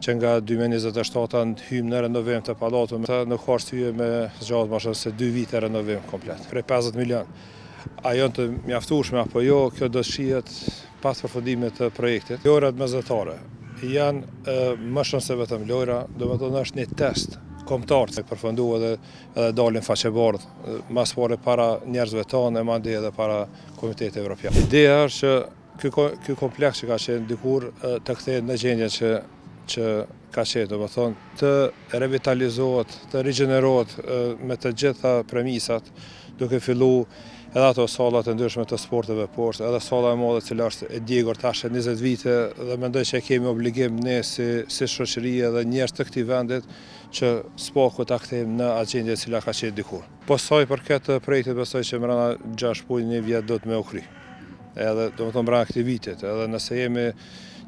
Që nga 2027 hymë në renovim të pallatu, në arsye me zgjatë më shumë se 2 vite renovim komplet. Prej 50 milion. A janë të mjaftueshme apo jo, kjo do shihet pas përfundimit të projektit. Lojrat mesatare janë më shumë se vetëm lojra, domethënë është një test kombëtar që përfundua edhe dalin faqebardh, mas pari para njerëzve tonë, madje edhe para Komitetit Evropian. Ideja është që ky kompleks që ka qenë dikur të kthehet në gjendjen që ka qenë, domethënë të revitalizohet, të rigjenerohet me të gjitha premisat, duke filluar edhe ato sallat e ndryshme të sporteve poshtë, edhe salla e madhe e cila është e djegur tash 20 vite dhe mendoj që kemi obligim ne si shoqëri edhe njerëz të këtij vendit që spaku ta kthejmë në atë gjendje e cila ka qenë dikur. Po sa i përket projektit, besoj që brenda 6 muaj, 1 vjet do të më u kry. Edhe domethënë brenda këtij vitit, edhe nëse jemi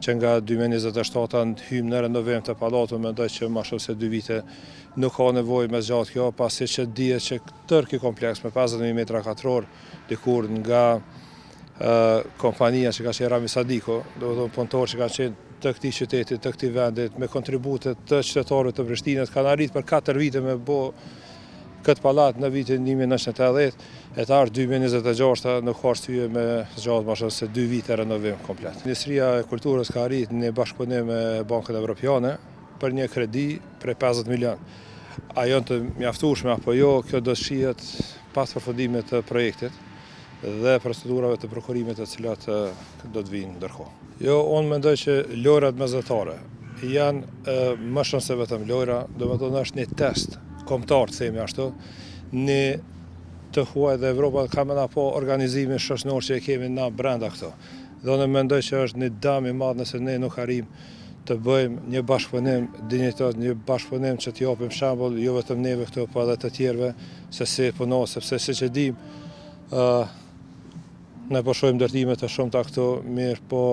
që nga 2027 hymë në renovim të pallatu, mendoj që më shumë se 2 vite nuk ka nevojë me zgjatë kjo, pasi që dihet që tërë ky kompleks me 50.000 metra katror dikur nga kompania që ka qenë Rami Sadiko, domethënë punëtor që ka qenë të këtij qyteti, të këtij vendit, me kontributet të qytetarëve të Prishtinës, kanë arritur për 4 vite me bë këtë pallat në vitin 1980, e ta është 2026 nuk ka arsye me zgjatë më shumë se 2 vite renovim komplet. Ministria e Kulturës ka arritur në bashkëpunim me Bankën Evropiane për një kredi prej 50 milion. A janë të mjaftueshme apo jo, kjo do shihet pas përfundimit të projektit dhe procedurave të prokurimit të cilat do të vinë ndërkohë. Jo, unë mendoj që lojrat mesatare janë më shumë se vetëm lojra, domethënë është një test kombëtar, themi ashtu, në të huaj dhe Evropa ka më po organizimin shoqëror që e kemi na brenda këto. Dhe unë mendoj që është një dëm i madh nëse ne nuk arrim të bëjmë një bashkëpunim dinjitos, një bashkëpunim që të japim shembull jo vetëm neve këtu, po edhe të tjerëve se si punon, sepse siç e dimë, ne po shohim ndërtime të shumta këtu, mirë po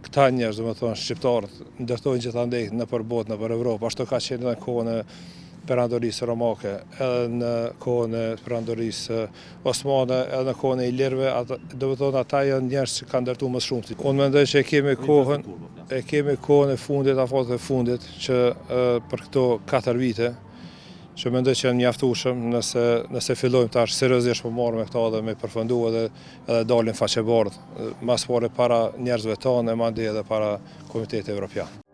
këta njerëz, domethënë shqiptarët, ndërtojnë gjithandej nëpër botë, nëpër Evropë, ashtu ka qenë në kohën e perandorisë romake, edhe në kohën e perandorisë osmane, edhe në kohën e ilirëve, domethënë ata janë njerëz që kanë ndërtuar më shumë. Unë mendoj që e kemi kohën e fundit, afat e fundit, që për këto 4 vite, që mendoj që janë mjaftueshëm nëse fillojmë tash seriozisht po marrim me këta dhe me përfunduar edhe dalin faqebardh, mas pari para njerëzve tonë, madje edhe para Komitetit Evropian.